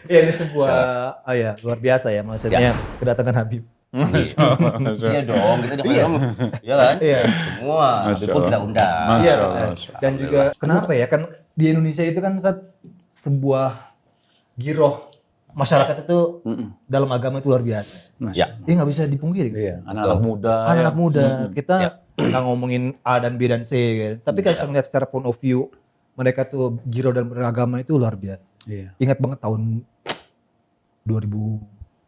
Ya ini sebuah luar biasa ya maksudnya kedatangan Habib. Iya dong, kita di Khairul, iya kan? Iya. Semua, Habib pun kita undang. Iya Masya benar. Allah. Dan juga kenapa ya kan di Indonesia itu kan sebuah giroh masyarakat itu dalam agama itu luar biasa. Ya. Ini nggak bisa dipungkiri. Iya, anak-anak muda. Anak-anak muda kita Ya. nggak ngomongin A dan B dan C, gitu. Tapi kalau kita ngeliat secara point of view mereka tuh giroh dan beragama itu luar biasa. Iya. Ingat banget tahun 2000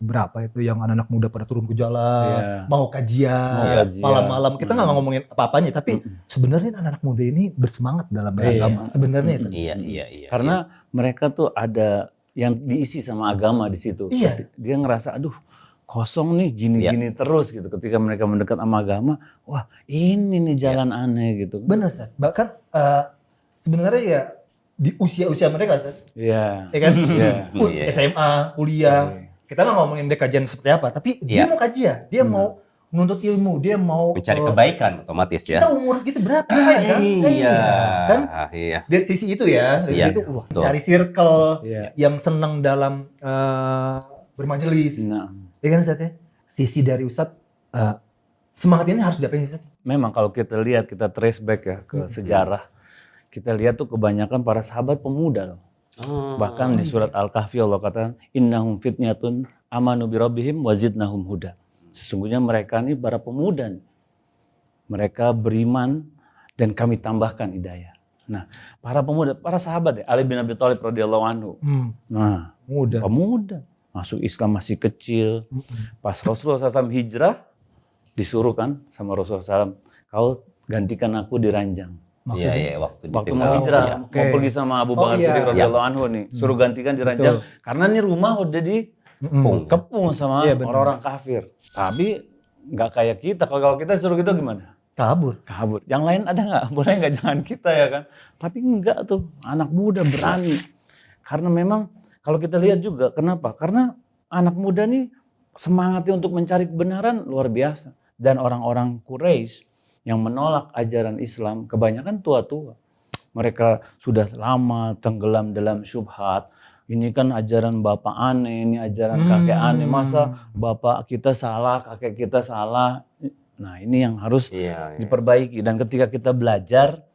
berapa itu yang anak-anak muda pada turun ke jalan, mau kajian, malam-malam. Kita nggak ngomongin apa-apanya, tapi sebenarnya anak-anak muda ini bersemangat dalam beragama. Sebenarnya. Iya. Karena mereka tuh ada yang diisi sama agama di situ. Iya. Dia ngerasa, aduh kosong nih gini-gini terus gitu. Ketika mereka mendekat sama agama, wah ini nih jalan aneh gitu. Benar, Seth. Bahkan sebenarnya ya di usia-usia mereka, Seth. Iya. Ya kan? Iya. SMA, kuliah. Kita nggak ngomongin dia kajian seperti apa, tapi dia mau kajian, dia mau menuntut ilmu, dia mau mencari kebaikan otomatis ya. Kita umur gitu berapa kan? Iya. Kan? Iya. Dari sisi itu ya, sisi itu cari circle yang senang dalam bermajelis. Ya kan Ustaz ya? Sisi dari Ustaz semangat ini harus diapain Ustaz? Memang kalau kita lihat, kita trace back ya ke sejarah, kita lihat tuh kebanyakan para sahabat pemuda loh. Bahkan di surat Al-Kahfi Allah katakan innahum fitnyatun amanu birabbihim wazidnahum huda. Sesungguhnya mereka ini para pemuda nih. Mereka beriman dan kami tambahkan hidayah. Nah, para pemuda, para sahabat ya, Ali bin Abi Thalib radhiyallahu anhu. Nah, pemuda masuk Islam masih kecil. Pas Rasulullah SAW hijrah, disuruh kan sama Rasulullah SAW, kau gantikan aku di ranjang. Iya, waktu mau hijrah, mau pergi sama Abu Bakar Siddiq radhiyallahu anhu nih, suruh gantikan di ranjang. Karena nih rumah udah dikepung sama orang-orang kafir. Tapi nggak kayak kita. Kalau kita suruh gitu gimana? Kabur. Yang lain ada nggak? Boleh nggak, jangan kita ya kan? Tapi enggak tuh, anak muda berani. Karena memang kalau kita lihat juga kenapa? Karena anak muda nih semangatnya untuk mencari kebenaran luar biasa. Dan orang-orang Quraisy yang menolak ajaran Islam kebanyakan tua-tua. Mereka sudah lama tenggelam dalam syubhat. Ini kan ajaran bapak aneh, ini ajaran kakek aneh. Masa bapak kita salah, kakek kita salah. Nah ini yang harus diperbaiki. Dan ketika kita belajar,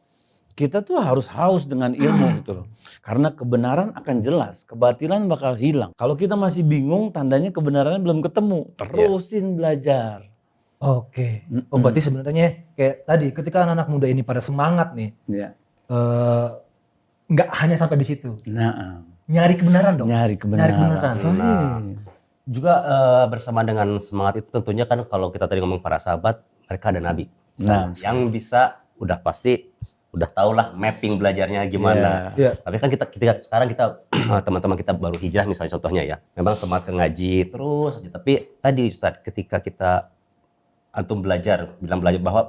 kita tuh harus haus dengan ilmu gitu loh. Karena kebenaran akan jelas, kebatilan bakal hilang. Kalau kita masih bingung, tandanya kebenarannya belum ketemu. Terusin belajar. Oke. Oh berarti sebenarnya kayak tadi ketika anak-anak muda ini pada semangat nih, nggak hanya sampai di situ. Nah, nyari kebenaran dong. Nyari kebenaran. Juga bersama dengan semangat itu tentunya kan kalau kita tadi ngomong para sahabat, mereka ada nabi. Yang bisa udah pasti udah tau lah mapping belajarnya gimana. Tapi kan kita sekarang kita teman-teman kita baru hijrah misalnya contohnya ya. Memang semangat ke ngaji terus aja. Tapi tadi Ustaz ketika kita antum bilang belajar bahwa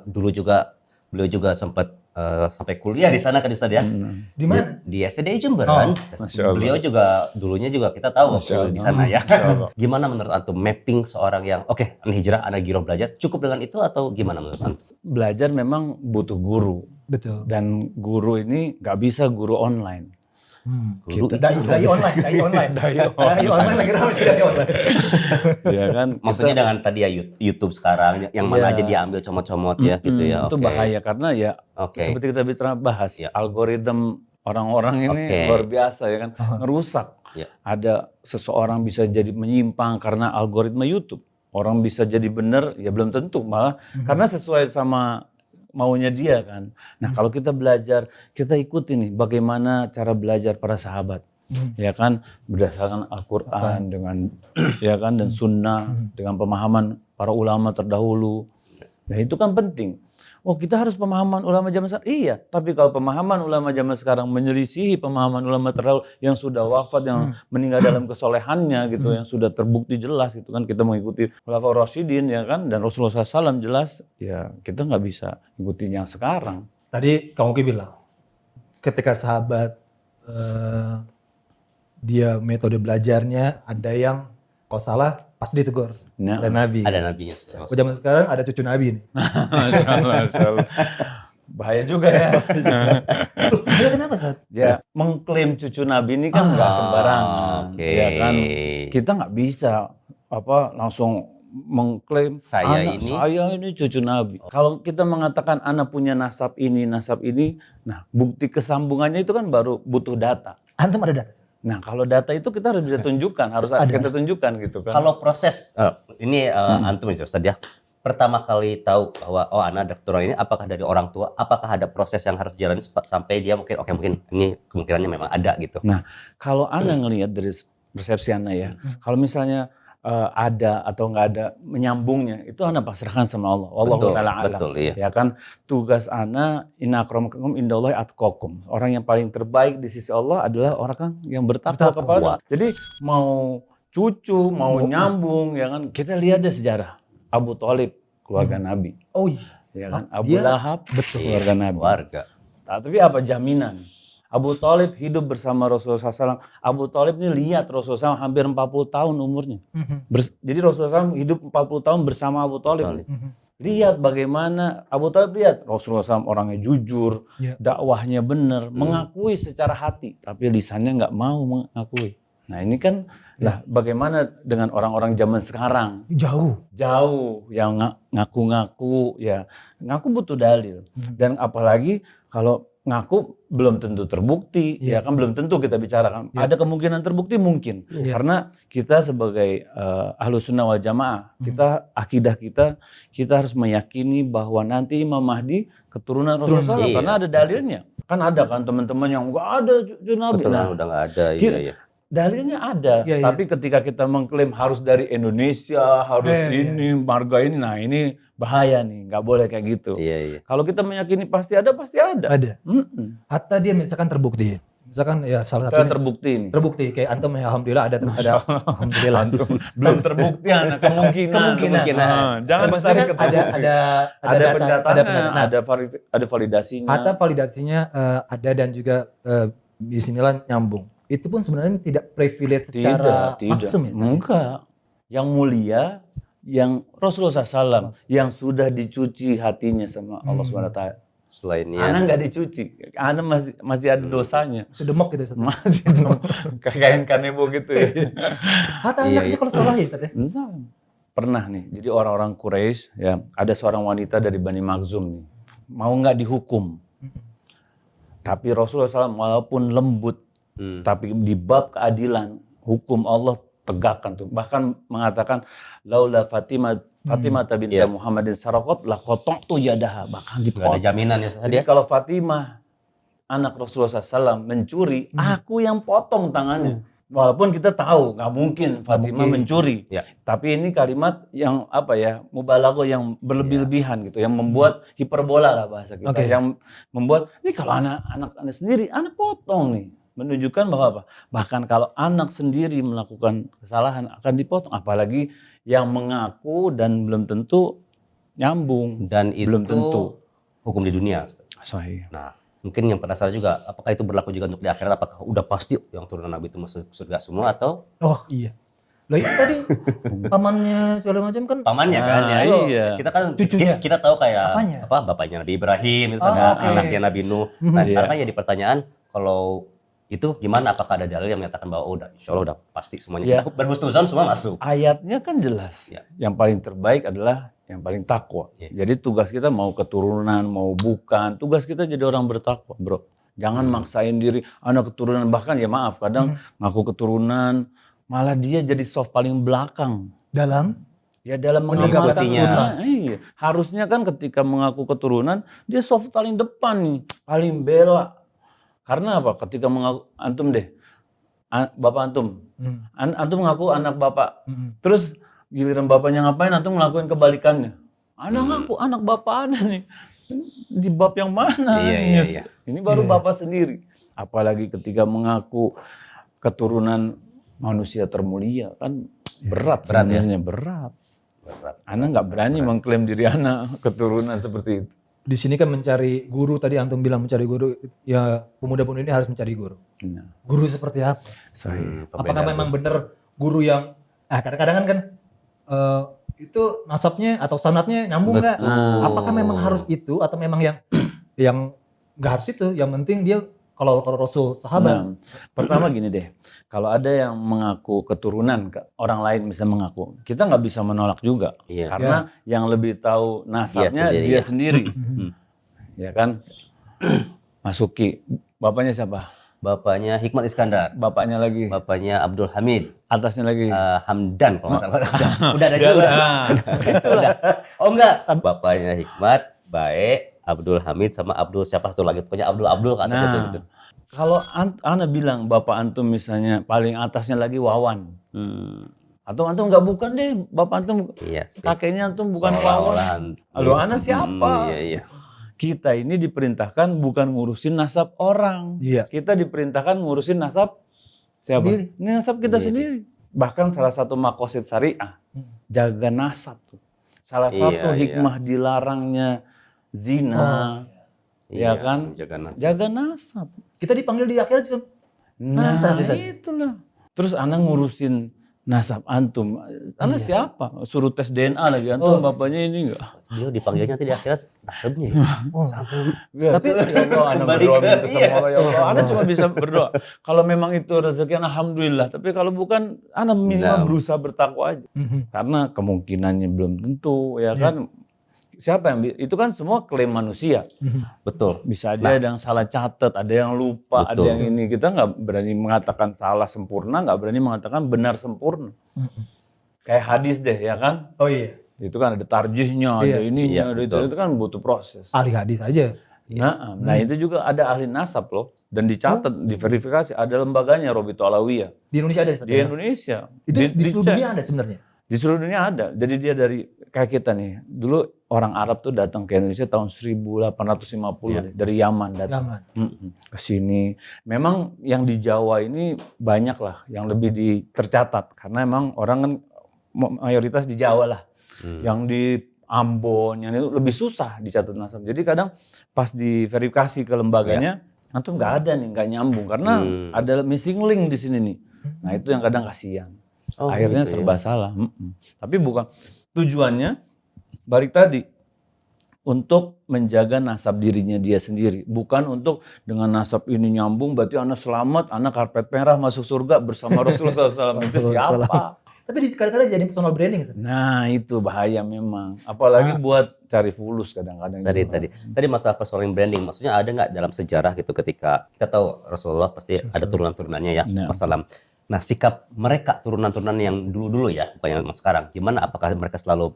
dulu juga beliau juga sempat sampai kuliah di sana kan Ustaz ya. Di mana? Di STDI Jember kan. Beliau juga dulunya juga kita tahu waktu di sana ya. Gimana menurut antum mapping seorang yang hijrah anak giroh belajar cukup dengan itu atau gimana menurut antum? Belajar memang butuh guru. Betul. Dan guru ini nggak bisa guru online. Dai online lagi ramai dai online. Ya kan. Maksudnya dengan tadi ya YouTube sekarang yang mana aja diambil comot-comot ya gitu ya. Itu bahaya karena ya seperti kita bicara bahas algoritma orang-orang ini luar biasa ya kan, ngerusak. Ada seseorang bisa jadi menyimpang karena algoritma YouTube. Orang bisa jadi benar ya belum tentu, malah karena sesuai sama maunya dia kan. Nah kalau kita belajar, kita ikuti nih bagaimana cara belajar para sahabat. Ya kan, berdasarkan Al-Quran dengan ya kan dan sunnah, dengan pemahaman para ulama terdahulu. Nah itu kan penting. Oh kita harus pemahaman ulama zaman sekarang. Iya, tapi kalau pemahaman ulama zaman sekarang menyelisihi pemahaman ulama terdahulu yang sudah wafat, yang meninggal dalam kesolehannya gitu, yang sudah terbukti jelas itu kan kita mengikuti Khulafaur Rasyidin ya kan, dan Rasulullah SAW jelas, ya kita nggak bisa ikuti yang sekarang. Tadi Kang Uki bilang, ketika sahabat dia metode belajarnya ada yang kalau salah pasti ditegur oleh Nabi. Ada nabinya. Zaman sekarang ada cucu Nabi nih. Masya Allah. Bahaya juga ya. Bahaya kenapa Sat? Ya mengklaim cucu Nabi ini kan nggak sembarangan. Ya kan, kita nggak bisa langsung mengklaim saya ini cucu Nabi. Kalau kita mengatakan anak punya nasab ini, nah bukti kesambungannya itu kan baru butuh data. Antum ada data? Nah kalau data itu kita harus bisa tunjukkan, kita tunjukkan gitu kan. Kalau proses, antum itu Ustaz ya, pertama kali tahu bahwa anak ada keturunan ini, apakah dari orang tua, apakah ada proses yang harus dijalani sampai dia mungkin ini kemungkinannya memang ada gitu. Nah kalau anak ngelihat dari persepsi anak ya, kalau misalnya ada atau nggak ada menyambungnya, itu anak pasrahkan sama Allah. Wallahu ta'ala alam. Betul, iya. Ya kan, tugas anak inna akramakum indallahi atqakum. Orang yang paling terbaik di sisi Allah adalah orang yang bertakwa kepada. Jadi mau cucu, mau nyambung, ya kan, kita lihat deh sejarah Abu Thalib, keluarga Nabi. Oh iya. Ya kan, Abu Lahab, keluarga Nabi. Nah, tapi apa jaminan? Abu Thalib hidup bersama Rasulullah SAW. Abu Thalib ini lihat Rasulullah SAW hampir 40 tahun umurnya. Jadi Rasulullah SAW hidup 40 tahun bersama Abu Thalib. Lihat bagaimana Abu Thalib, lihat Rasulullah SAW orangnya jujur, dakwahnya benar, mengakui secara hati, tapi lisannya nggak mau mengakui. Nah ini kan bagaimana dengan orang-orang zaman sekarang? Jauh yang ngaku-ngaku, ya ngaku butuh dalil. Dan apalagi kalau ngaku belum tentu terbukti, ya kan belum tentu kita bicarakan. Ada kemungkinan terbukti mungkin, karena kita sebagai Ahlus Sunnah wal Jamaah, akidah kita harus meyakini bahwa nanti Imam Mahdi keturunan Rasulullah, karena ada dalilnya. Kan ada kan teman-teman yang nggak ada cucu Nabi. Betul, udah nggak ada. Iya. Dalilnya ada, tapi ketika kita mengklaim harus dari Indonesia, harus ini, marga ini, nah ini bahaya nih, nggak boleh kayak gitu. Kalau kita meyakini pasti ada. Hatta dia misalkan terbukti, misalkan ya salah satunya terbukti kayak antum ya, alhamdulillah ada alhamdulillah. Belum terbukti anak kemungkinan. Jangan maksudnya ada pendataan, ada validasinya. Hatta validasinya ada dan juga bismillah nyambung. Itu pun sebenarnya tidak privilege secara maksum ya? Enggak. Yang mulia, yang Rasulullah SAW, yang sudah dicuci hatinya sama Allah SWT. Selainnya. Anak nggak dicuci, anak masih ada dosanya. Masih demok gitu. Masih demok. Kayak kanebo gitu ya. Hatta anaknya kalau salah ya Ustaz ya? Pernah nih, jadi orang-orang Quraisy, ya, ada seorang wanita dari Bani Makhzum nih, mau nggak dihukum. Tapi Rasulullah SAW walaupun lembut, tapi di bab keadilan, hukum Allah tegakkan tuh. Bahkan mengatakan laula Fatimah binti Muhammadin saraqat la qata'tu yadaha, bahkan dipotong. Ada jaminan ya. Jadi kalau Fatimah anak Rasulullah SAW mencuri, aku yang potong tangannya. Walaupun kita tahu nggak mungkin Fatimah mencuri, tapi ini kalimat yang mubalaghah yang berlebih-lebihan gitu, yang membuat hiperbola lah bahasa kita, yang membuat ini kalau anak sendiri anak potong nih. Menunjukkan bahwa bahkan kalau anak sendiri melakukan kesalahan akan dipotong, apalagi yang mengaku dan belum tentu nyambung, dan itu belum tentu hukum di dunia. Nah, mungkin yang penasaran juga, apakah itu berlaku juga untuk di akhirat? Apakah udah pasti yang turunan Nabi itu masuk surga semua atau? Oh iya. Lah itu tadi pamannya segala macam kan? Pamannya kan ya. Iya. Kita kan cucunya. Kita tahu kayak apanya? Bapaknya Nabi Ibrahim, misalnya anaknya Nabi Nuh. Nah sekarang kan jadi pertanyaan, kalau itu gimana, apakah ada dalil yang menyatakan bahwa udah insya Allah udah pasti semuanya, kita berhusnuzon semua masuk? Ayatnya kan jelas, yang paling terbaik adalah yang paling takwa. Jadi tugas kita mau keturunan mau bukan, tugas kita jadi orang bertakwa, bro. Jangan maksain diri anak keturunan, bahkan ya maaf kadang ngaku keturunan malah dia jadi soft paling belakang dalam mengamalkan sunnah. Iya. Harusnya kan ketika mengaku keturunan dia soft paling depan nih, paling bela. Karena apa? Ketika mengaku antum bapak antum, antum mengaku anak bapak, terus giliran bapaknya ngapain, antum ngelakuin kebalikannya. Anak ngaku anak bapak anda nih, di bab yang mana? Iya. Ini baru bapak sendiri. Apalagi ketika mengaku keturunan manusia termulia, kan berat. Anak nggak berani mengklaim diri anak keturunan seperti itu. Di sini kan mencari guru, tadi antum bilang mencari guru, ya pemuda-pemudi ini harus mencari guru. Guru seperti apa? Apakah memang benar guru yang kadang-kadang kan itu nasabnya atau sanadnya nyambung nggak? Apakah memang harus itu atau memang yang nggak harus itu? Yang penting dia Kalau Rasul sahabat. Nah, pertama gini deh, kalau ada yang mengaku keturunan orang lain bisa mengaku, kita nggak bisa menolak juga, karena yang lebih tahu nasabnya dia sendiri, ya kan? Masuki, bapaknya siapa? Bapaknya Hikmat Iskandar. Bapaknya lagi? Bapaknya Abdul Hamid. Atasnya lagi? Hamdan kalau nggak salah. Udah ada udah. Oh enggak, bapaknya Hikmat, Bae, Abdul Hamid sama Abdul siapa satu lagi, pokoknya Abdul ke atas itu gitu. Kalau Ana bilang bapak antum misalnya paling atasnya lagi Wawan, atau antum nggak bukan deh, bapak antum kakeknya antum bukan Wawan. Lalu Ana siapa? Iya. Kita ini diperintahkan bukan ngurusin nasab orang, kita diperintahkan ngurusin nasab siapa? Ini nasab kita sendiri. Bahkan salah satu maqasid syariah jaga nasab tuh. Salah satu hikmah dilarangnya zina, ya kan? Jaga nasab. Kita dipanggil di akhirat juga. Nasab, itulah. Terus Ana ngurusin nasab antum. Ana siapa? Suruh tes DNA lagi. Antum bapaknya ini enggak? Dia dipanggilnya nanti di akhirat nasabnya ya. Tapi ya Allah, Ana berdoa minta sama Allah, ya Allah. Ana cuma bisa berdoa. Kalau memang itu rezeki, alhamdulillah. Tapi kalau bukan, Ana minimal berusaha bertakwa aja. Karena kemungkinannya belum tentu, ya kan? Siapa yang itu kan semua klaim manusia. Betul. Bisa aja ada yang salah catat, ada yang lupa, ada yang ini. Kita nggak berani mengatakan salah sempurna, nggak berani mengatakan benar sempurna. Kayak hadis deh, ya kan? Oh iya. Itu kan ada tarjihnya, ada ininya, ada itu kan butuh proses. Ahli hadis aja. Nah itu juga ada ahli nasab loh. Dan dicatat, diverifikasi. Ada lembaganya, Robito Alawiyah. Di Indonesia ada? Di Indonesia. Itu di seluruh dunia ada sebenarnya? Di seluruh dunia ada. Jadi dia dari, kayak kita nih, dulu orang Arab tuh datang ke Indonesia tahun 1850 dari Yaman datang ke sini. Memang yang di Jawa ini banyak lah yang lebih tercatat karena emang orang kan mayoritas di Jawa lah. Yang di Ambon yang itu lebih susah dicatat nasab. Jadi kadang pas diverifikasi ke lembaganya, antum nggak ada nih, nggak nyambung karena ada missing link di sini nih. Nah itu yang kadang kasihan. Akhirnya gitu serba salah. Tapi bukan tujuannya. Balik tadi, untuk menjaga nasab dirinya dia sendiri. Bukan untuk dengan nasab ini nyambung, berarti anak selamat, anak karpet merah masuk surga bersama Rasulullah SAW. Itu siapa? Tapi kadang-kadang jadi personal branding. Nah itu bahaya memang. Apalagi buat cari fulus kadang-kadang. Tadi masalah personal branding, maksudnya ada nggak dalam sejarah gitu ketika kita tahu Rasulullah pasti ada turunan-turunannya ya, masalah. Nah, sikap mereka turunan-turunan yang dulu-dulu ya, bukan yang sekarang. Gimana? Apakah mereka selalu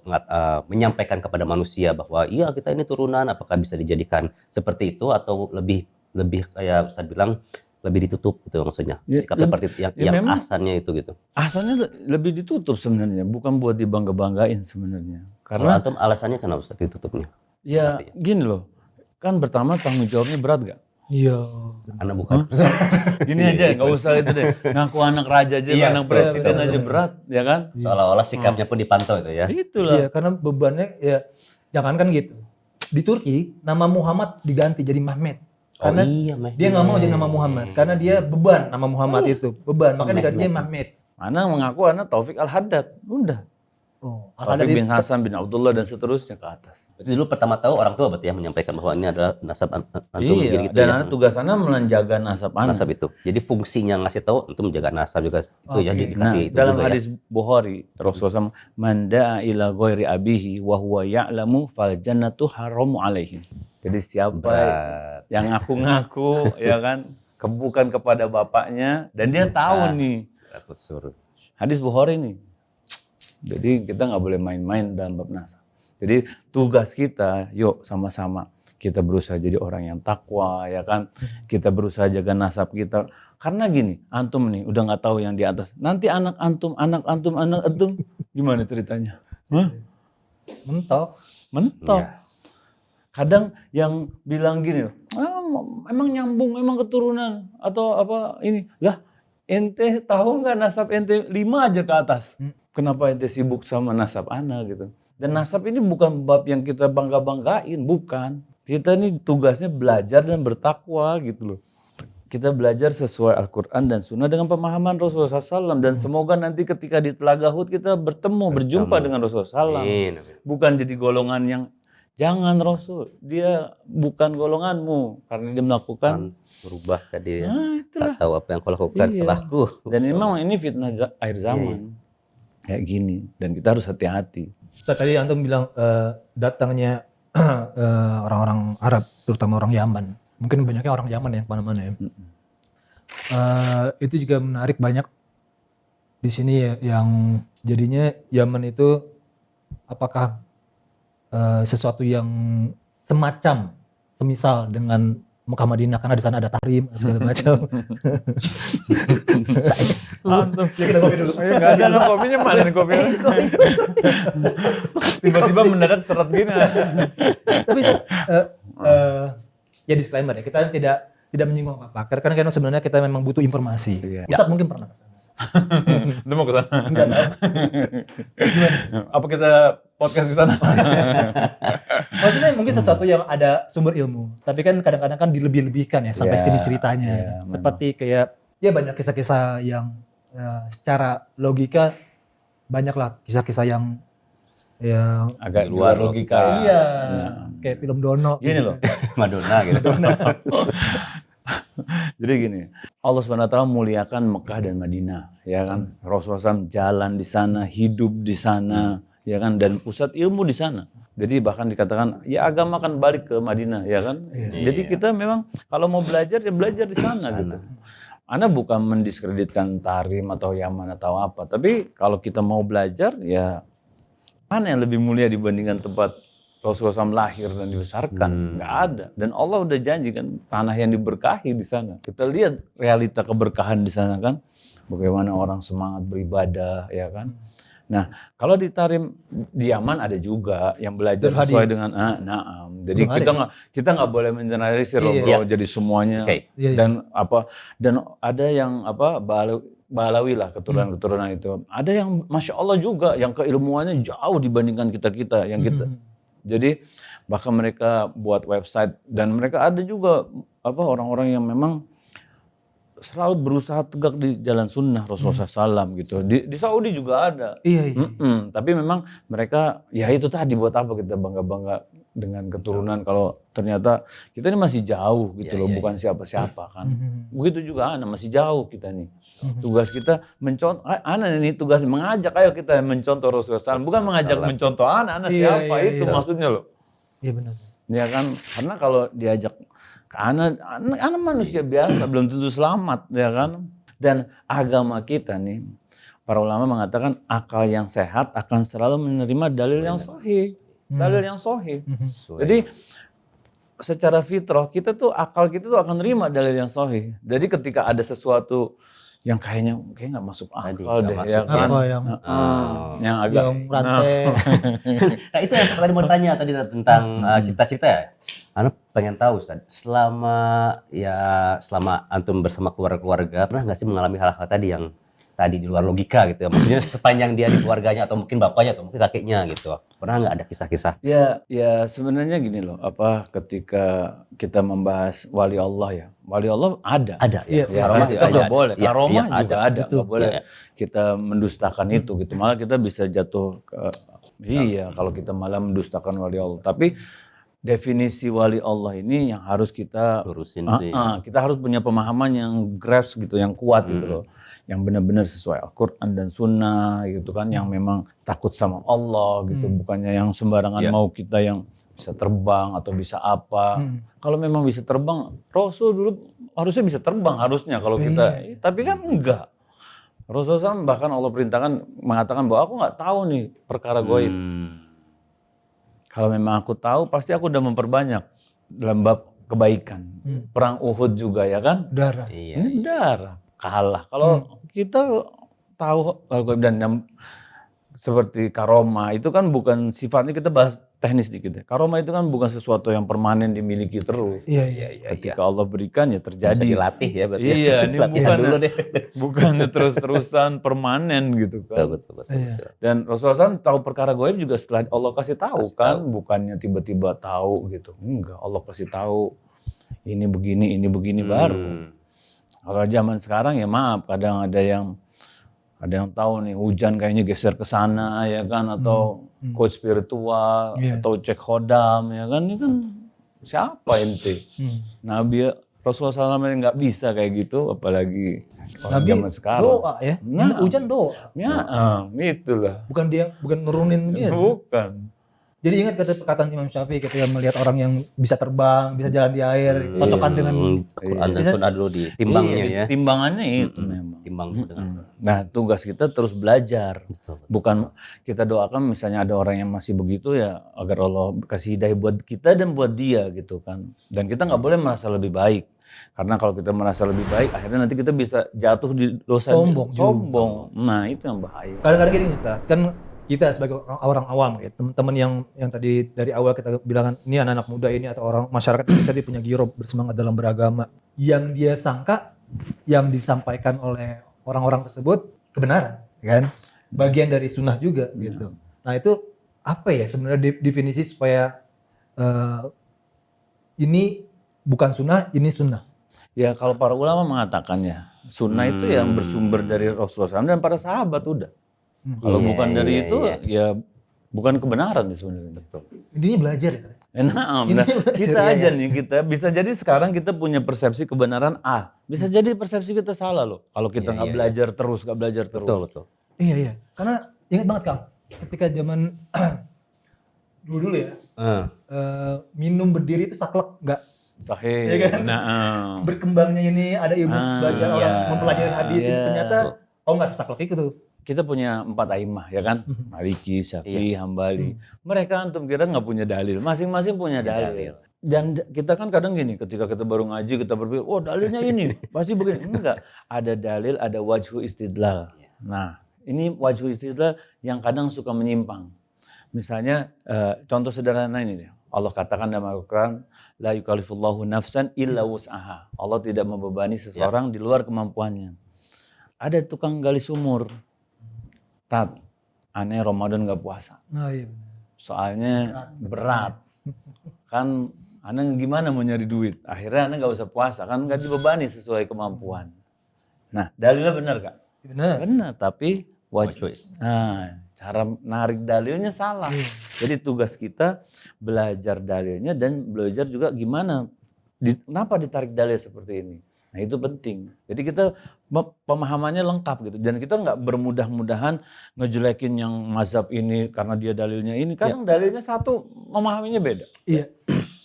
menyampaikan kepada manusia bahwa iya kita ini turunan? Apakah bisa dijadikan seperti itu atau lebih kayak Ustadz bilang lebih ditutup gitu maksudnya? Sikap seperti itu yang asalnya itu gitu. Asalnya lebih ditutup sebenarnya, bukan buat dibangga-banggain sebenarnya. Karena atau alasannya kenapa Ustadz ditutupnya? Ya gini loh, kan pertama tanggung jawabnya berat gak? Iya. Anak bukan. Gini aja, nggak usah itu deh. Ngaku anak raja aja, anak presiden aja berat, ya kan? Seolah-olah sikapnya pun dipantau itu ya. Itulah. Iya, karena bebannya ya jangan kan gitu. Di Turki nama Muhammad diganti jadi Mehmet. Karena dia nggak mau jadi nama Muhammad, karena dia beban nama Muhammad itu beban, makanya diganti jadi Mehmet. Mana mengaku anak Taufik Al-Haddad, udah. Taufik bin Hasan bin Abdullah dan seterusnya ke atas. Berarti dulu pertama tahu orang tua berarti ya menyampaikan bahwa ini adalah nasab antum gitu dan ya. Tugas anak menjaga nasab anak. Nasab itu. Jadi fungsinya ngasih tahu untuk menjaga nasab juga itu ya dikasih itu dalam juga hadis Bukhari Rasulullah man da'a ila ghairi abihi wa huwa ya'lamu fal jannatu haramu alaihim. Jadi siapa yang ngaku-ngaku ya kan bukan kepada bapaknya dan dia tahu nih. Hadis Bukhari nih. Jadi kita nggak boleh main-main dalam bab nasab. Jadi tugas kita, yuk sama-sama kita berusaha jadi orang yang takwa, ya kan? Kita berusaha jaga nasab kita. Karena gini, antum nih udah nggak tahu yang di atas. Nanti anak antum, gimana ceritanya? Mentok. Ya. Kadang yang bilang gini, emang nyambung, emang keturunan atau apa ini? Lah, ente tahu nggak nasab ente 5 aja ke atas? Kenapa ente sibuk sama nasab anak gitu? Dan nasab ini bukan bab yang kita bangga-banggain, bukan. Kita ini tugasnya belajar dan bertakwa gitu loh. Kita belajar sesuai Al-Quran dan Sunnah dengan pemahaman Rasulullah SAW. Dan semoga nanti ketika di Telaga Hud kita berjumpa dengan Rasulullah SAW. Bukan jadi golongan Jangan Rasul, dia bukan golonganmu karena dia melakukan berubah tadi ya. Itulah. Tak tahu apa yang kau lakukan setelahku. Dan memang ini fitnah akhir zaman. Kayak gini, dan kita harus hati-hati. Tadi Antum bilang datangnya orang-orang Arab, terutama orang Yaman. Mungkin banyaknya orang Yaman yang kemana-mana ya. Itu juga menarik, banyak di sini ya, yang jadinya Yaman itu apakah sesuatu yang semacam semisal dengan Mekah Madinah karena di sana ada tahrim segala macam. Mantap. Ya kita kopi dulu. Enggak ada kopinya, mana nih kopinya? Tiba-tiba mendadak seret gini. Tapi ya disclaimer ya, kita tidak menyinggung apa-apa. Karena sebenarnya kita memang butuh informasi. Ustadz mungkin pernah ke sana. Lu mau ke sana? Enggak tahu. Gimana? Apa kita podcast di sana? Maksudnya mungkin sesuatu yang ada sumber ilmu, tapi kan kadang-kadang kan dilebih-lebihkan ya sampai sini ceritanya. Seperti kayak ya banyak kisah-kisah yang secara logika banyaklah kisah-kisah yang agak luar logika. Iya, kayak film Dono. Gini loh, Madonna gitu. Jadi gini, Allah SWT muliakan Mekah dan Madinah, ya kan? Rasulullah SAW jalan di sana, hidup di sana, ya kan? Dan pusat ilmu di sana. Jadi bahkan dikatakan, ya agama akan balik ke Madinah, ya kan? Jadi kita memang kalau mau belajar, ya belajar di sana gitu. Anda bukan mendiskreditkan Tahrim atau Yaman atau apa, tapi kalau kita mau belajar, ya mana yang lebih mulia dibandingkan tempat Rasulullah SAW lahir dan dibesarkan? Nggak ada. Dan Allah udah janji kan, tanah yang diberkahi di sana. Kita lihat realita keberkahan di sana kan, bagaimana orang semangat beribadah, ya kan. Nah, kalau di Tahrim di Yaman ada juga yang belajar sesuai dengan na'am. Jadi kita nggak boleh mengeneralisir loh bro, jadi semuanya. Dan ada yang Balawi lah, keturunan itu. Ada yang Masya Allah juga, yang keilmuannya jauh dibandingkan kita yang kita. Jadi bahkan mereka buat website, dan mereka ada juga orang-orang yang memang selalu berusaha tegak di jalan sunnah Rasulullah SAW gitu. Di Saudi juga ada. Iya. Tapi memang mereka ya itu tadi, buat apa kita bangga-bangga dengan keturunan kalau ternyata kita ini masih jauh gitu loh, bukan siapa-siapa kan. Begitu juga masih jauh kita nih. Tugas kita mencontoh, ini tugas mengajak, ayo kita mencontoh Rasulullah SAW, bukan mengajak mencontoh anak siapa itu maksudnya loh. Iya benar. Ya kan, karena kalau diajak ke anak manusia biasa belum tentu selamat, ya kan. Dan agama kita nih, para ulama mengatakan akal yang sehat akan selalu menerima dalil yang sahih, Jadi secara fitrah kita tuh, akal kita tuh akan nerima dalil yang sahih. Jadi ketika ada sesuatu yang kayak nggak masuk akal deh, ya kan? Yang agak rantai. Nah itu yang tadi mau tanya tadi tentang cerita-cerita ya. Anu pengen tahu Ustaz, selama antum bersama keluarga pernah nggak sih mengalami hal-hal tadi yang tadi di luar logika gitu ya? Maksudnya sepanjang dia di keluarganya atau mungkin bapaknya atau mungkin kakeknya gitu. Pernah nggak ada kisah-kisah? Ya sebenarnya gini loh, ketika kita membahas wali Allah ya, wali Allah ada. Ya. Karomah kita nggak boleh. Karomah juga ada. Nggak boleh kita mendustakan itu gitu. Malah kita bisa jatuh ke kalau kita malah mendustakan wali Allah. Tapi definisi wali Allah ini yang harus kita lurusin. Kita harus punya pemahaman yang grasp gitu, yang kuat gitu loh. Yang benar-benar sesuai Al-Quran dan Sunnah gitu kan, yang memang takut sama Allah gitu, bukannya yang sembarangan mau kita yang bisa terbang atau bisa apa. Kalau memang bisa terbang, Rasul dulu harusnya bisa terbang harusnya kalau kita, tapi kan enggak. Rasulullah SAW bahkan Allah perintahkan mengatakan bahwa aku nggak tahu nih perkara gaib. Kalau memang aku tahu, pasti aku udah memperbanyak dalam bab kebaikan. Perang Uhud juga ya kan? Darah. Ini darah. Kalah. Kalau kita tahu dan seperti karomah itu kan bukan sifatnya, kita bahas teknis dikit ya. Karomah itu kan bukan sesuatu yang permanen dimiliki terus. Iya. Ketika Allah berikan ya terjadi. Bisa dilatih ya berarti. Iya, ini bukan terus-terusan permanen gitu kan. Betul. Dan Rasulullah SAW tahu perkara gaib juga setelah Allah kasih tahu kan, bukannya tiba-tiba tahu gitu. Enggak, Allah kasih tahu ini begini baru. Kalau zaman sekarang ya maaf, kadang ada yang Ada yang tahu nih hujan kayaknya geser ke sana ya kan, atau coach spiritual, atau cek hodam ya kan, ini kan siapa ente? Nabi Rasulullah SAW nggak bisa kayak gitu, apalagi Nabi zaman sekarang. Doa ya, Nah, hujan doa. Ya, itulah. Bukan nurunin gitu. Bukan. Jadi ingat kata perkataan Imam Syafi'i ketika melihat orang yang bisa terbang, bisa jalan di air, cocokkan dengan Quran dan Sunnah dulu di timbangnya ya. Timbangannya itu memang. Timbang dengan. Nah, tugas kita terus belajar. Bukan kita doakan misalnya ada orang yang masih begitu ya, agar Allah kasih hidayah buat kita dan buat dia gitu kan. Dan kita nggak boleh merasa lebih baik. Karena kalau kita merasa lebih baik, akhirnya nanti kita bisa jatuh di dosa sombong. Nah, itu yang bahaya. Kadang-kadang gini Ustaz, kan kita sebagai orang awam ya, teman-teman yang tadi dari awal kita bilang ini anak-anak muda ini atau orang masyarakat Indonesia dia punya giroh bersemangat dalam beragama, yang dia sangka yang disampaikan oleh orang-orang tersebut kebenaran, kan? Bagian dari sunnah juga gitu. Nah itu apa ya sebenarnya definisi supaya ini bukan sunnah, ini sunnah? Ya kalau para ulama mengatakannya sunnah itu yang bersumber dari Rasulullah SAW dan para sahabat udah. Kalau bukan dari itu ya bukan kebenaran sebenarnya. Betul. Intinya belajar ya. Nah, kita aja nih kita bisa jadi sekarang kita punya persepsi kebenaran A, bisa jadi persepsi kita salah loh. Kalau kita nggak belajar terus, nggak belajar terus. Betul. Iya. Karena ingat banget Kang, ketika zaman dulu ya, minum berdiri itu saklek nggak? Sahih. Ya kan? Berkembangnya ini ada ilmu belajar orang mempelajari hadis ini ternyata nggak sesaklek itu tuh. Kita punya 4 a'immah ya kan, Maliki, Syafi'i, Hambali. Mereka antum kira nggak punya dalil, masing-masing punya dalil. Dan kita kan kadang gini, ketika kita baru ngaji kita berpikir, oh dalilnya ini, pasti begini. Enggak, ada dalil, ada wajhu istidlal. Nah, ini wajhu istidlal yang kadang suka menyimpang. Misalnya, contoh sederhana ini deh. Allah katakan dalam Al-Quran, la yukallifullahu nafsan illa wus'aha. Allah tidak membebani seseorang di luar kemampuannya. Ada tukang gali sumur. Tat, aneh Ramadan gak puasa. Nah, iya. Soalnya berat. Kan aneh gimana mau nyari duit? Akhirnya aneh gak usah puasa, kan gak dibebani sesuai kemampuan. Nah, dalilnya benar Kak? Benar, tapi wajib. Nah, cara narik dalilnya salah. Jadi tugas kita belajar dalilnya dan belajar juga gimana, kenapa ditarik dalil seperti ini. Nah itu penting. Jadi kita pemahamannya lengkap gitu. Dan kita nggak bermudah-mudahan ngejelekin yang mazhab ini karena dia dalilnya ini. Kadang dalilnya satu, memahaminya beda. Iya.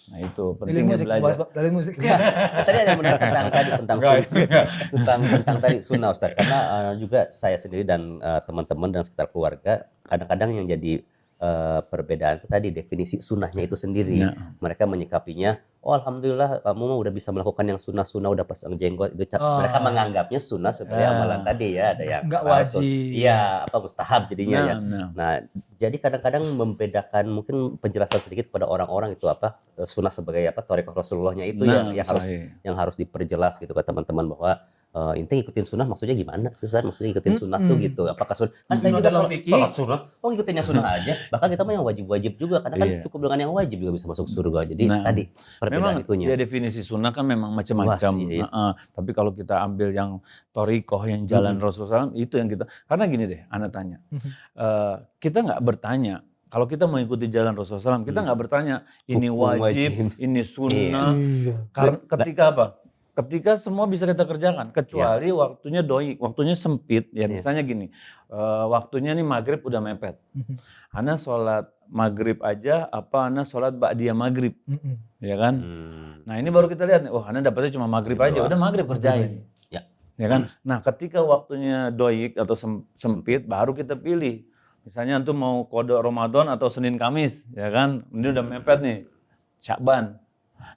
Nah itu pentingnya belajar. Dalil musik. Tadi ada yang benar tentang tadi sunnah Ustaz. Karena juga saya sendiri dan teman-teman dan sekitar keluarga kadang-kadang yang jadi perbedaan itu tadi definisi sunnahnya itu sendiri. Mereka menyikapinya, oh alhamdulillah kamu udah bisa melakukan yang sunnah-sunnah, udah pasang jenggot. Itu mereka menganggapnya sunnah sebagai amalan tadi ya, ada yang nggak wajib. Iya, mustahab jadinya ya. Nah, jadi kadang-kadang membedakan mungkin penjelasan sedikit pada orang-orang itu sunnah sebagai thariqah Rasulullahnya itu yang harus diperjelas gitu ke teman-teman bahwa intinya ikutin sunnah maksudnya gimana? Susah maksudnya ikutin sunnah tuh gitu. Apakah sunnah? Kan saya juga sholat sunnah. Oh ngikutinnya sunnah aja. Bahkan kita mah yang wajib-wajib juga. Karena kan cukup dengan yang wajib juga bisa masuk surga. Jadi tadi perbedaan itunya. Ya definisi sunnah kan memang macam-macam. Tapi kalau kita ambil yang thariqah yang jalan Rasulullah SAW, itu yang kita. Karena gini deh, Ana tanya. Kita nggak bertanya. Kalau kita mengikuti jalan Rasulullah SAW, kita nggak bertanya ini wajib, ini sunnah. Ketika apa? Ketika semua bisa kita kerjakan, kecuali waktunya waktunya sempit. Ya misalnya gini, waktunya nih maghrib udah mepet. Ana sholat maghrib aja, Ana sholat ba'diyah maghrib, ya kan? Nah ini baru kita lihat nih, Ana dapetnya cuma maghrib aja, udah maghrib kerjain. Ya kan? Nah ketika waktunya doik atau sempit, baru kita pilih. Misalnya antum mau kodok Ramadan atau Senin Kamis, ya kan? Ini udah mepet nih, Syakban.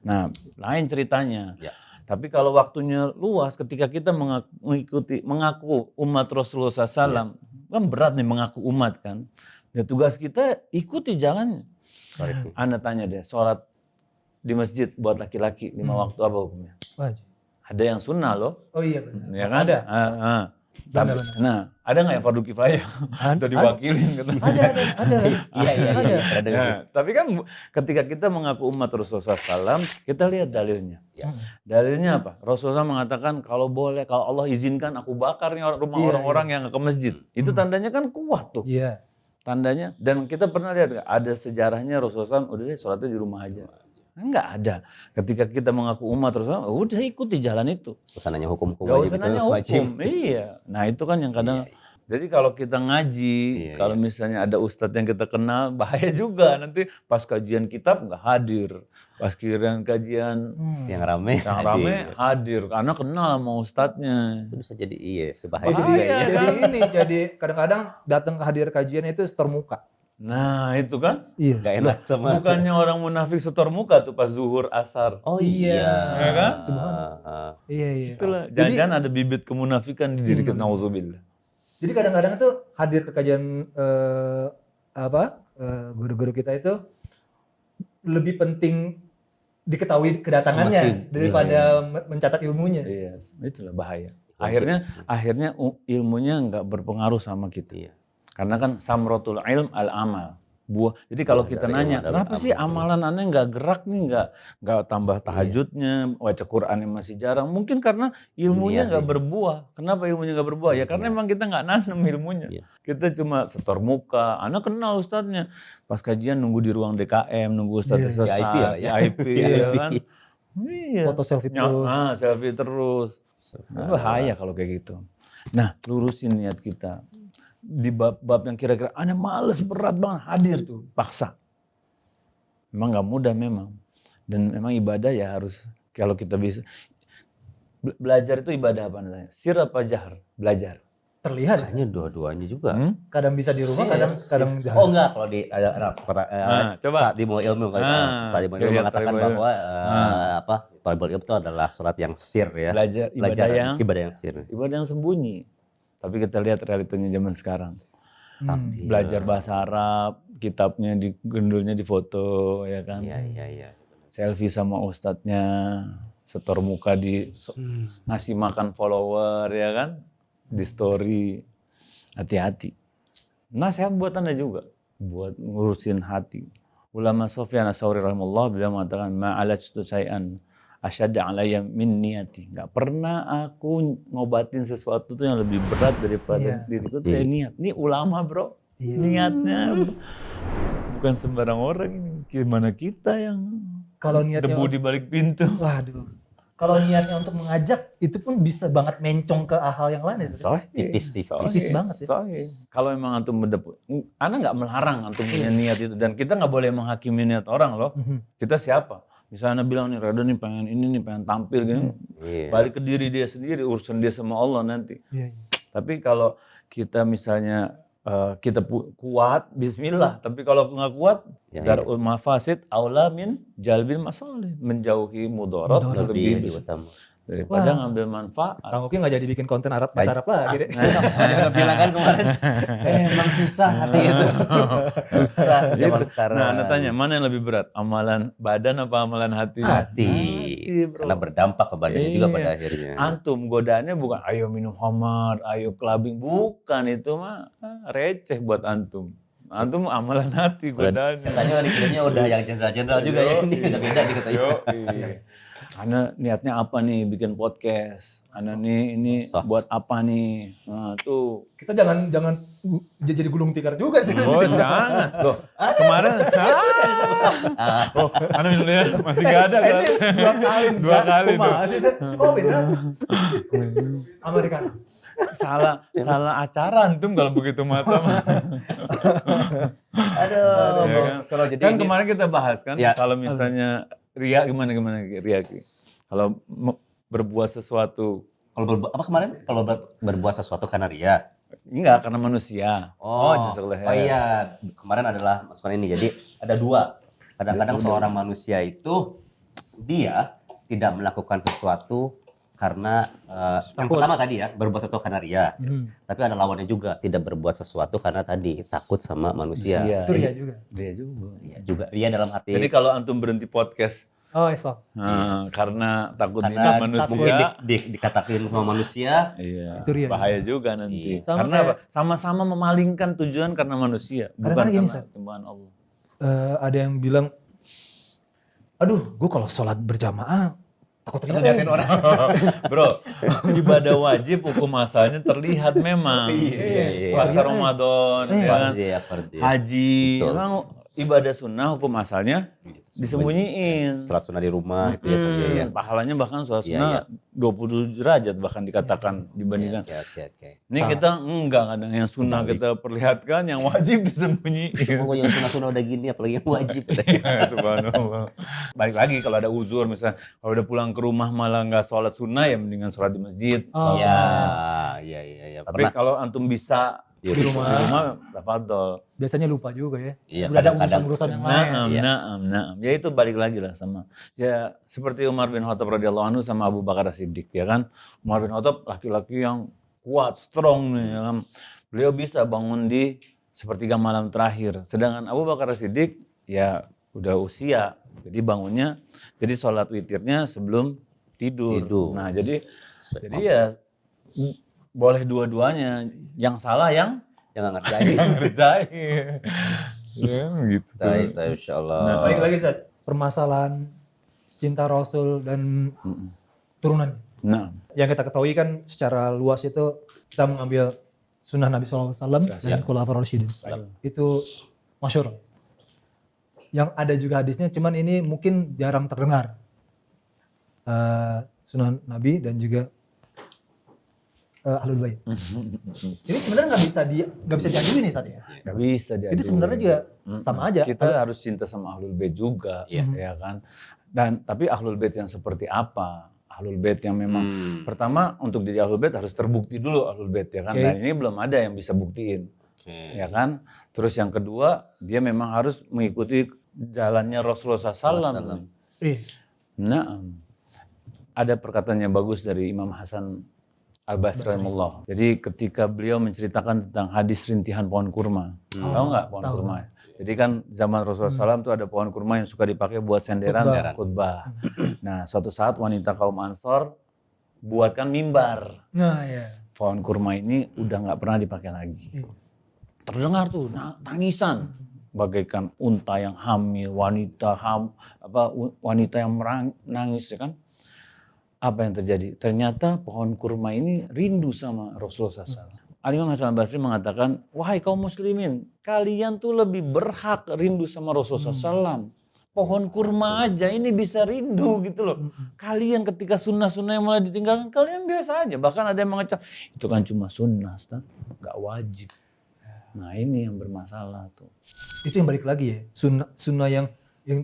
Nah lain ceritanya. Tapi kalau waktunya luas, ketika kita mengaku umat Rasulullah SAW, kan berat nih mengaku umat kan. Ya tugas kita ikuti jalannya. Anda tanya deh, sholat di masjid buat laki-laki 5 waktu apa hukumnya? Wajib. Ada yang sunnah loh. Oh iya benar. Ya kan? Ada. Benar. Nah, ada nggak yang fardu kifayah? Atau diwakilin? Ada. Iya. Nah, tapi kan ketika kita mengaku umat Rasulullah SAW, kita lihat dalilnya. Ya. Dalilnya apa? Rasulullah mengatakan kalau boleh, kalau Allah izinkan aku bakar nih rumah orang-orang yang nggak ke masjid. Itu tandanya kan kuat tuh. Iya. Tandanya. Dan kita pernah lihat ada sejarahnya Rasulullah SAW, udah deh sholatnya di rumah aja. Enggak ada. Ketika kita mengaku umat Rasulullah, udah ikuti jalan itu. Usah nanya hukum-hukum Gak wajib usah itu nanya wajib. hukum. Iya. Nah itu kan yang kadang. Jadi kalau kita ngaji, kalau misalnya ada ustadz yang kita kenal, bahaya juga. Nanti pas kajian kitab nggak hadir. Pas kajian yang rame hadir. Karena kenal sama ustadznya. Itu bisa jadi sebahaya. Jadi kadang-kadang datang ke hadir kajian itu setor muka. Nah itu kan gak enak sama. Bukannya orang munafik setor muka tuh pas zuhur asar. Oh iya. Ya kan? Iya. Itulah. Jangan-jangan ada bibit kemunafikan di diri kita. Nauzubillah. Jadi kadang-kadang itu hadir ke kajian guru-guru kita itu lebih penting diketahui kedatangannya daripada mencatat ilmunya. Iya, itulah bahaya. Akhirnya ilmunya nggak berpengaruh sama kita. Karena kan samrotul ilm al-amal. Buah. Jadi kalau kita nanya, kenapa sih amalan aneh nggak gerak nih, nggak tambah tahajudnya, baca Qurannya masih jarang? Mungkin karena ilmunya nggak berbuah. Kenapa ilmunya nggak berbuah? Ya karena emang kita nggak nanam ilmunya. Kita cuma setor muka. Anak kenal ustadznya. Pas kajian nunggu di ruang DKM, nunggu ustadz sesat, VIP, kan? Iya. Foto selfie terus. Selfie terus. Bahaya kalau kayak gitu. Nah, lurusin niat kita. Di bab yang kira-kira aneh males berat banget hadir tuh paksa. Memang nggak mudah memang. Dan memang ibadah ya harus kalau kita bisa belajar itu ibadah apa namanya? Sir apa jahar? Belajar. Terlihat kayaknya dua-duanya juga. Kadang bisa di rumah, kadang jahar. Oh enggak, kalau di coba di mau ilmu tadi mau ilmu mengatakan bahwa thalibul ilm itu adalah sholat yang sir ya. Belajar ibadah yang sir. Ibadah yang sembunyi. Tapi kita lihat realitanya zaman sekarang. Belajar bahasa Arab, kitabnya gendulnya di foto, ya kan? Iya. Selfie sama ustadznya, setor muka ngasih makan follower, ya kan? Di story. Hati-hati. Nasihat buat Anda juga, buat ngurusin hati. Ulama Sufyan Ats-Tsauri rahimahullah beliau mengatakan ma'alajtu syai'an asyadda alayya min niyati. Gak pernah aku ngobatin sesuatu tuh yang lebih berat daripada diriku tuh niat. Ini ulama bro, niatnya bukan sembarang orang ini. Gimana kita yang kalau niatnya debu di balik pintu. Waduh. Kalau niatnya untuk mengajak itu pun bisa banget mencong ke hal yang lain. Tipis banget ya. Kalau memang antum Anda nggak melarang antum punya niat itu, dan kita nggak boleh menghakimi niat orang loh. Kita siapa? Misalnya bilang nih, Rada nih pengen ini nih, pengen tampil gini. Balik ke diri dia sendiri, urusan dia sama Allah nanti. Tapi kalau kita misalnya kita kuat, bismillah. Tapi kalau nggak kuat, darul mafasid aula min jalbil masalih. Menjauhi mudarat lebih daripada ngambil manfaat. Kang Uki nggak jadi bikin konten bahasa Arab lagi deh. Jangan bilang kan kemarin, emang susah hati itu. Susah zaman sekarang. Nah, Anda tanya, mana yang lebih berat? Amalan badan apa amalan hati? Hati. Karena berdampak ke badannya juga pada akhirnya. Antum godaannya bukan ayo minum khamar, ayo clubbing. Bukan, itu mah receh buat antum. Antum amalan hati godaannya. Katanya kan iklimnya udah yang jenderal-jenderal juga ya. Ini beda dikatanya. Ana niatnya apa nih bikin podcast? Ana nih ini buat apa nih? Nah, tuh. Kita jangan jadi gulung tikar juga sih. Oh, jangan. Loh, kemarin Ana minum ya, masih enggak ada kan? Dua kali. Masih tuh. Oh, beda. Amerika. Salah acara antum kalau begitu mata mah. Aduh, ya kan? Kalau jadi kan kemarin kita bahas kan, kalau misalnya Ria gimana Ria? Kalau berbuat sesuatu, apa kemarin? Kalau berbuat sesuatu karena ria? Enggak, karena manusia. Iya, kemarin adalah masukan ini. Jadi ada dua. Kadang-kadang seorang manusia itu dia tidak melakukan sesuatu karena yang pertama tadi ya, berbuat sesuatu karena ria. Tapi ada lawannya juga, tidak berbuat sesuatu karena tadi takut sama manusia. Itu ria juga. Ria juga. Ria dalam arti. Jadi kalau antum berhenti podcast Oh, iso. Karena takut Karena manusia. mungkin dikatakan sama manusia. Iya, itu dia. bahaya juga nanti. Iya. Karena apa? Sama-sama memalingkan tujuan karena manusia, bukan Kadang-kadang karena gini, Tuhan Allah. Ada yang bilang, aduh, gue kalau sholat berjamaah takut terlihatin orang. Bro, ibadah wajib hukum asalnya terlihat memang. Iya. Puasa Ramadan, ya kan? Fardhu. Haji, Betul. memang ibadah sunnah hukum asalnya disembunyiin. Sholat sunnah di rumah itu ya. Pahalanya bahkan sholat Iya, sunnah 27 derajat bahkan dikatakan dibandingkan. Oke. Ini kita enggak kadang yang sunnah kita perlihatkan, yang wajib disembunyiin. Oh, yang sunnah udah gini apalagi yang wajib. Subhanallah. Balik lagi kalau ada uzur misalnya, kalau udah pulang ke rumah malah nggak sholat sunnah ya mendingan sholat di masjid. Iya. Tapi kalau antum bisa Di rumah, tafadhol. biasanya lupa juga ya. Iya, Udah ada kadang-kadang. urusan yang lain. Naam. Ya itu balik lagi lah sama. Ya seperti Umar bin Khattab radhiyallahu anhu sama Abu Bakar As-Siddiq ya kan. Umar bin Khattab laki-laki yang kuat, strong nih ya kan. Beliau bisa bangun di sepertiga malam terakhir. Sedangkan Abu Bakar As-Siddiq ya udah usia. Jadi bangunnya, jadi sholat witirnya sebelum tidur. Nah jadi ya boleh dua-duanya. Yang salah yang nggak ngerjain. Ya gitu. Insyaallah. Baik lagi Zat, permasalahan cinta Rasul dan turunan. Nah, Yang kita ketahui kan secara luas itu kita mengambil sunnah Nabi SAW dan Khulafaur Rasyidin. Itu masyhur. Yang ada juga hadisnya, cuman ini mungkin jarang terdengar. Sunnah Nabi dan juga Ahlul Bait. Ini sebenarnya nggak bisa diaduin nih saat ya. nggak bisa diaduin. Itu sebenarnya juga sama aja. Kita harus cinta sama Ahlul Bait juga, ya kan. Dan tapi Ahlul Bait yang seperti apa? Ahlul Bait yang memang pertama untuk jadi Ahlul Bait harus terbukti dulu Ahlul Bait ya kan. Dan ini belum ada yang bisa buktiin, ya kan. Terus yang kedua dia memang harus mengikuti jalannya Rasulullah SAW. Nah, ada perkataan yang bagus dari Imam Hasan Al-Basri rahimahullah. Jadi ketika beliau menceritakan tentang hadis rintihan pohon kurma. Tahu nggak pohon kurma? Jadi kan zaman Rasulullah SAW tuh ada pohon kurma yang suka dipakai buat senderan khutbah. Nah, suatu saat wanita kaum Ansor buatkan mimbar. Nah, ya. Pohon kurma ini udah nggak pernah dipakai lagi. Terdengar tuh tangisan bagaikan unta yang hamil, wanita yang menangis ya kan. Apa yang terjadi? Ternyata pohon kurma ini rindu sama Rasulullah SAW. Al-Imam Hasan Al-Basri mengatakan, wahai kaum muslimin, kalian tuh lebih berhak rindu sama Rasulullah SAW. Pohon kurma aja ini bisa rindu gitu loh. Kalian ketika sunnah-sunnah yang mulai ditinggalkan, kalian biasa aja. Bahkan ada yang mengecam, itu kan cuma sunnah, Ustaz, gak wajib. Nah ini yang bermasalah tuh. Itu yang balik lagi ya, sunnah yang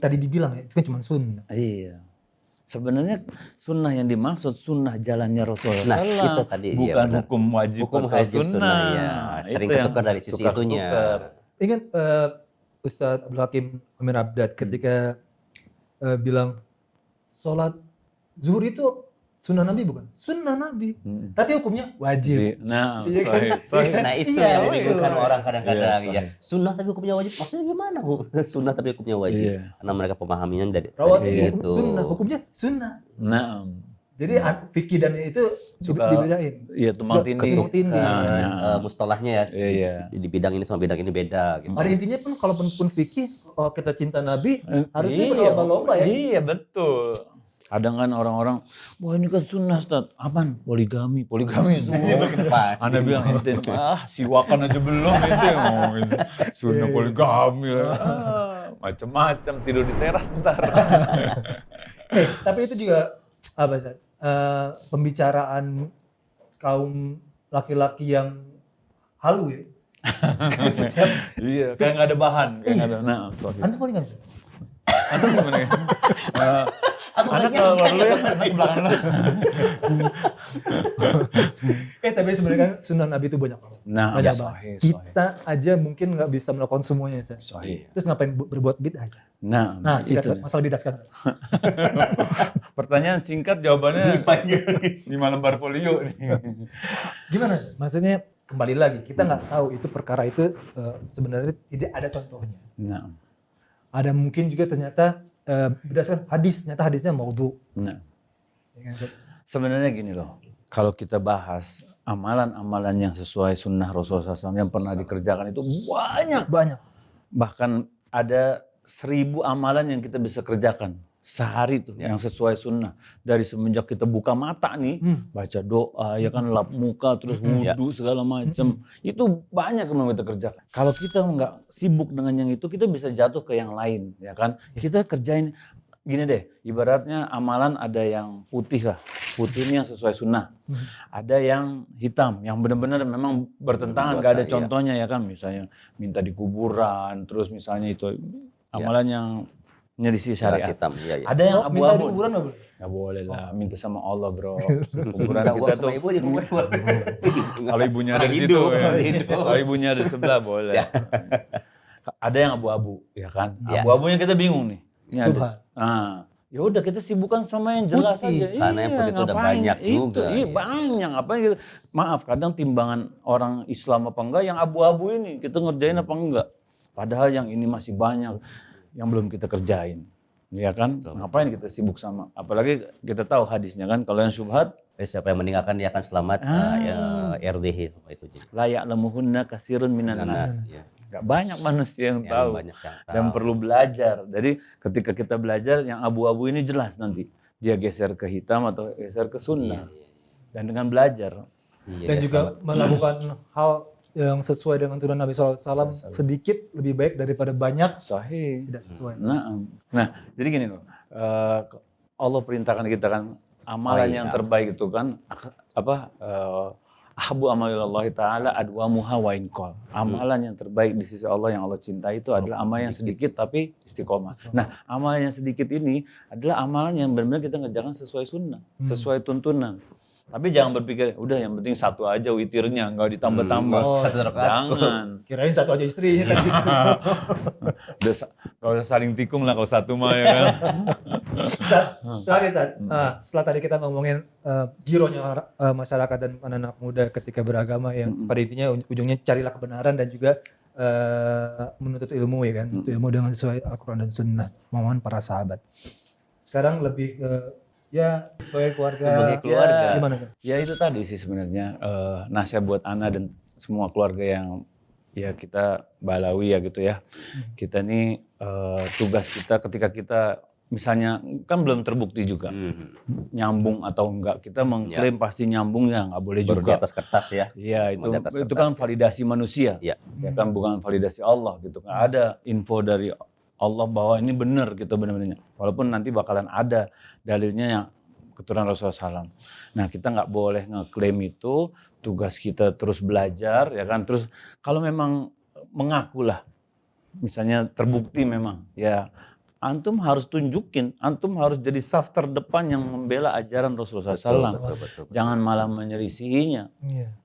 tadi dibilang ya, itu kan cuma sunnah. Iya. Sebenarnya sunnah yang dimaksud sunnah jalannya Rasulullah. Nah itu tadi bukan hukum wajib atau sunnah. Ya. Sering ketukar dari sisi itunya. Ingat Ustadz Abdul Hakim Amir Abdad ketika bilang sholat zuhur itu sunnah Nabi bukan? Sunnah Nabi. Tapi hukumnya wajib. Nah, nah itu yang dibingungkan orang kadang-kadang ya. Sunnah tapi hukumnya wajib. Maksudnya gimana? Sunnah tapi hukumnya wajib. Karena mereka pemahaminya dari itu. Sunnah, hukumnya sunnah. Nah. Jadi fikih dan itu dibedain. Iya, tumpang tindih. Mustalahnya ya. Di bidang ini sama bidang ini beda gitu. Pada intinya pun kalaupun fikih, kalau kita cinta Nabi harusnya berlomba-lomba ya. Iya, betul. Kadang kan orang-orang, wah ini kan sunnah Ustaz. Apaan? Poligami semua. Anda bilang ente, siwakan aja belum ente ngomong itu. Sunnah poligami. Macam-macam tidur di teras ntar. Tapi itu juga apa Ustaz? Pembicaraan kaum laki-laki yang halu ya. Iya, kayak nggak ada bahan, kayak nggak ada. Nah, sorry. Anda poligami? Anda gimana ya? Anak keluar dulu ya, anak belakang lu. Tapi sebenarnya kan sunnah Nabi itu banyak banget. Nah, banyak banget. Kita aja mungkin nggak bisa melakukan semuanya. Terus ngapain berbuat bid'ah aja? Nah singkat, masalah bid'ah sekarang. Pertanyaan singkat, jawabannya 5 lembar folio nih. Gimana sih? Maksudnya kembali lagi, kita nggak tahu itu perkara itu sebenarnya tidak ada contohnya. Nah. Ada mungkin juga ternyata berdasarkan hadis, ternyata hadisnya maudhu. Nah, sebenarnya gini loh, kalau kita bahas amalan-amalan yang sesuai sunnah Rasulullah SAW yang pernah dikerjakan itu banyak. Bahkan ada 1000 amalan yang kita bisa kerjakan sehari tuh yang sesuai sunnah. Dari semenjak kita buka mata nih, baca doa, ya kan, lap muka, terus wudu segala macam. Itu banyak yang kita kerjakan. Kalau kita nggak sibuk dengan yang itu, kita bisa jatuh ke yang lain, ya kan? Kita kerjain gini deh, ibaratnya amalan ada yang putih lah. Putih ini yang sesuai sunnah. Ada yang hitam, yang benar-benar memang bertentangan, nggak ada contohnya, ya kan? Misalnya minta di kuburan, terus misalnya itu amalan yang nyelisih syariat. Hitam, Ada yang abu-abu. Minta di kuburan nggak boleh? Nggak boleh lah, minta sama Allah bro. Kuburan kita tuh. Ibu di kuburan. Kalau ibunya ada di situ, kalau ibunya ada di sebelah boleh. Ada yang abu-abu, ya kan? Abu-abunya kita bingung nih. Ini ada. Nah, ya udah kita sibukkan sama yang jelas aja. Karena yang putih itu udah banyak juga. Iya banyak. Ngapain gitu? Maaf, kadang timbangan orang Islam apa enggak, yang abu-abu ini kita ngerjain apa enggak? Padahal yang ini masih banyak yang belum kita kerjain, ya kan? Ngapain kita sibuk sama? Apalagi kita tahu hadisnya kan, kalau yang syubhat, siapa yang meninggalkan dia akan selamat RDH itu. La ya'lamuhunna katsirun minan nas. Gak banyak manusia yang tahu dan perlu belajar. Jadi ketika kita belajar, yang abu-abu ini jelas nanti dia geser ke hitam atau geser ke sunnah. Dan dengan belajar dan juga melakukan hal yang sesuai dengan tuntunan Nabi SAW sedikit lebih baik daripada banyak sahih tidak sesuai. Nah, jadi gini loh, Allah perintahkan kita kan amalan yang terbaik itu kan ahbu amalillahi ta'ala adwamuha wa inqal. Amalan yang terbaik di sisi Allah yang Allah cintai itu adalah amalan yang sedikit tapi istiqomah. Nah, amalan yang sedikit ini adalah amalan yang benar-benar kita ngerjakan sesuai sunnah, sesuai tuntunan. Tapi jangan berpikir, udah yang penting satu aja witirnya, nggak ditambah-tambah. Jangan. Kirain satu aja istrinya kan. Kalau saling tikung lah kalau satu mah, ya kan. Setelah tadi kita ngomongin girohnya masyarakat dan anak-anak muda ketika beragama, yang pada intinya ujungnya carilah kebenaran dan juga menuntut ilmu, ya kan. Ilmu dengan sesuai Al-Quran dan Sunnah, mohon para sahabat. Sekarang lebih ke sebagai keluarga. Gimana kan? Ya itu tadi sih sebenarnya nasihat buat Ana dan semua keluarga yang ya kita balawi ya gitu ya. Kita nih tugas kita ketika kita misalnya kan belum terbukti juga nyambung atau enggak, kita mengklaim pasti nyambung, ya nggak boleh juga. Baru di atas kertas ya. Iya itu kan validasi manusia. Ya kan bukan validasi Allah gitu. Nggak ada info dari Allah bahwa ini benar gitu benar-benarnya. Walaupun nanti bakalan ada dalilnya yang keturunan Rasulullah SAW. Nah kita nggak boleh ngeklaim itu, tugas kita terus belajar, ya kan. Terus kalau memang mengaku lah, misalnya terbukti memang, ya antum harus tunjukin, antum harus jadi saf terdepan yang membela ajaran Rasulullah SAW. Betul. Jangan malah menyelisihinya.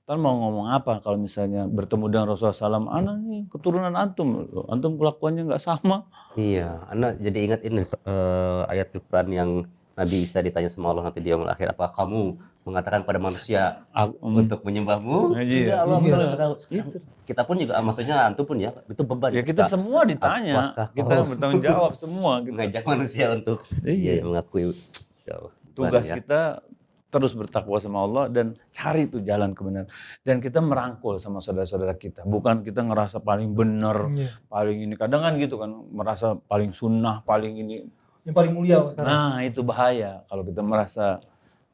Ntar mau ngomong apa kalau misalnya bertemu dengan Rasulullah SAW, anak nih keturunan antum kelakuannya nggak sama. Iya, anak jadi ingat ini ayat Al-Quran yang Nabi Isa ditanya sama Allah nanti di yaumul akhir, apa kamu mengatakan pada manusia untuk menyembahmu? Tidak, Allah tahu. Kita pun juga, maksudnya antum pun ya, itu beban. Ya kita semua ditanya, kita bertanggung jawab semua. Ngajak manusia untuk mengakui. Tugas kita terus bertakwa sama Allah dan cari tuh jalan kebenaran. Dan kita merangkul sama saudara-saudara kita. Bukan kita ngerasa paling benar, paling ini. Kadang kan gitu kan, merasa paling sunnah, paling ini. Yang paling mulia sekarang. Nah itu bahaya kalau kita merasa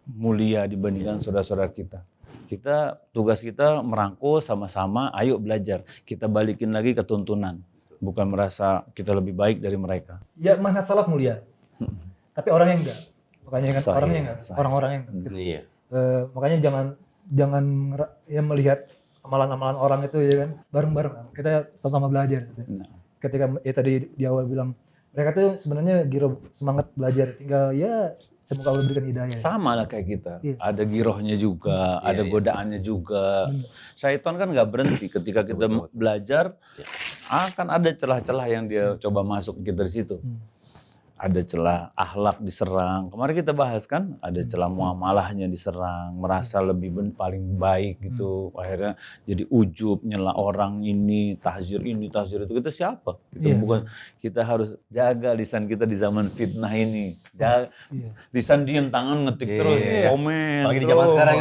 mulia dibandingkan saudara-saudara kita. Tugas kita merangkul sama-sama, ayo belajar. Kita balikin lagi ke tuntunan. Bukan merasa kita lebih baik dari mereka. Ya manhaj salaf mulia. Tapi orangnya enggak. Makanya kan orangnya enggak. Orang-orangnya enggak. Iya. Makanya jangan ya melihat amalan-amalan orang itu, ya kan. Bareng-bareng. Kita sama-sama belajar. Ketika tadi di awal bilang, mereka tuh sebenarnya giro semangat belajar, tinggal ya semoga Allah berikan hidayah. Sama lah kayak kita. Ada girohnya juga, ada godaannya juga. Syaitan kan nggak berhenti ketika kita belajar, akan ada celah-celah yang dia coba masuk kita di situ. ada celah akhlak diserang. Kemarin kita bahas kan, ada celah muamalahnya diserang, merasa lebih paling baik gitu. Akhirnya jadi ujub, nyela orang ini, tahzir itu. Kita siapa? Kita bukan, kita harus jaga lisan kita di zaman fitnah ini. Lisan diem, tangan ngetik terus, komen. Bagi di zaman sekarang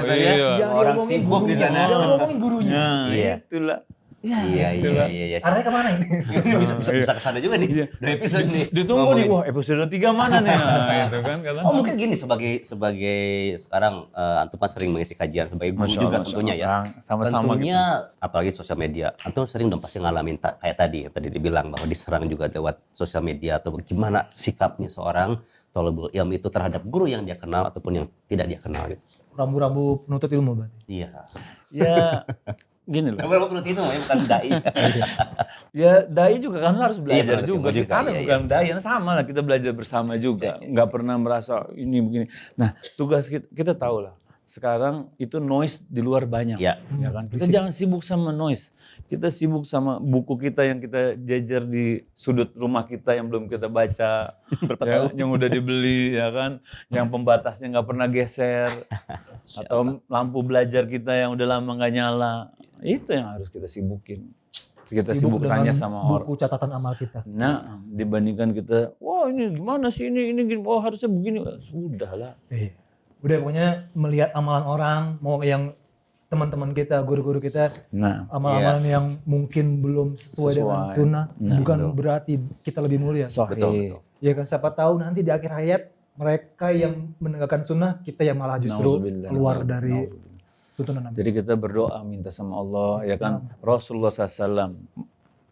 orang sibuk di sana. Jangan ngomongin gurunya. Itulah. Iya. Arahnya kemana ini? bisa kesana juga nih. 2 episode nih. Ditunggu nih, wah episode 3 mana nih? Gitu kan, mungkin gini sebagai sekarang Antum kan sering mengisi kajian sebagai guru juga tentunya ya. Sama-sama tentunya gitu. Apalagi sosial media. Antum sering dong pasti ngalamin kayak tadi dibilang bahwa diserang juga lewat sosial media atau gimana sikapnya seorang thalibul ilm itu terhadap guru yang dia kenal ataupun yang tidak dia kenal gitu. Rambu-rambu penuntut ilmu berarti. Iya. Ya gini loh. Rambu-rambu penuntut ilmu ya, bukan dai. Ya dai juga kan harus belajar juga. Karena bukan dai, sama lah kita belajar bersama juga. Nggak pernah merasa ini begini. Nah tugas kita tahu lah. Sekarang itu noise di luar banyak. Ya kan? Kita jangan sibuk sama noise. Kita sibuk sama buku kita yang kita jajar di sudut rumah kita yang belum kita baca. Yang udah dibeli ya kan. Yang pembatasnya nggak pernah geser. Atau lampu belajar kita yang udah lama nggak nyala. Itu yang harus kita sibukin. Kita sibuk tanya sama orang. Buku catatan amal kita. Nah, dibandingkan kita, wah ini gimana sih ini gini, wah harusnya begini. Sudahlah. Udah pokoknya melihat amalan orang, mau yang teman-teman kita, guru-guru kita, amalan-amalan yang mungkin belum sesuai dengan sunnah, bukan berarti kita lebih mulia. Betul. Ya kan, siapa tahu nanti di akhir hayat mereka yang menegakkan sunnah, kita yang malah justru keluar dari tuntunan Nabi. Jadi kita berdoa minta sama Allah, ya kan. Rasulullah SAW,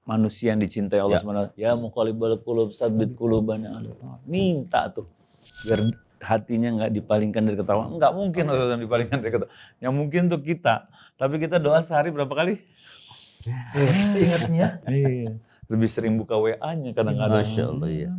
manusia yang dicintai Allah SWT, ya muqallibal qulub tsabbit qulubana ala ta'at. Minta tuh, biar hatinya nggak dipalingkan dari ketawa. Nggak mungkin Rasulullah dipalingkan dari ketawa. Yang mungkin tuh kita. Tapi kita doa sehari berapa kali? Ingatnya. Lebih sering buka WA-nya kadang-kadang. Masya Allah ya.